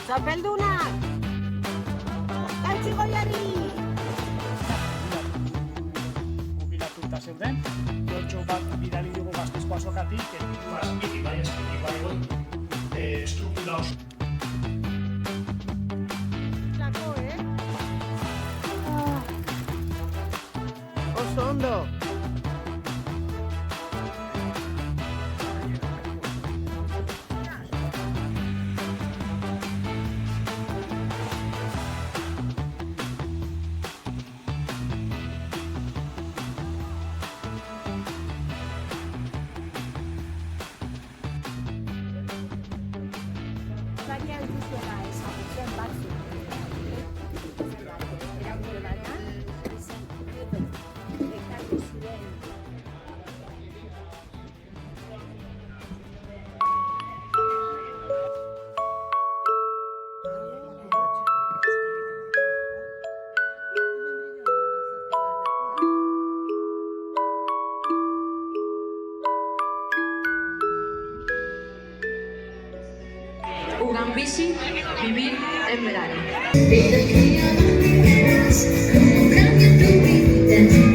Txapeldunak! Gaitzi goiari! Jubilatuta zeuden, jotxo bat bidali dugu Gaztezko azokatik. Azpitik, bai, estruktura oso. Lako, Oso ondo! Baina ez duzuela ezagutzen batzuk. Eraungo baina, izan ekarri ziren. Ugan bizi, vivir en verano. Vida que amanece, como cambia tu vida.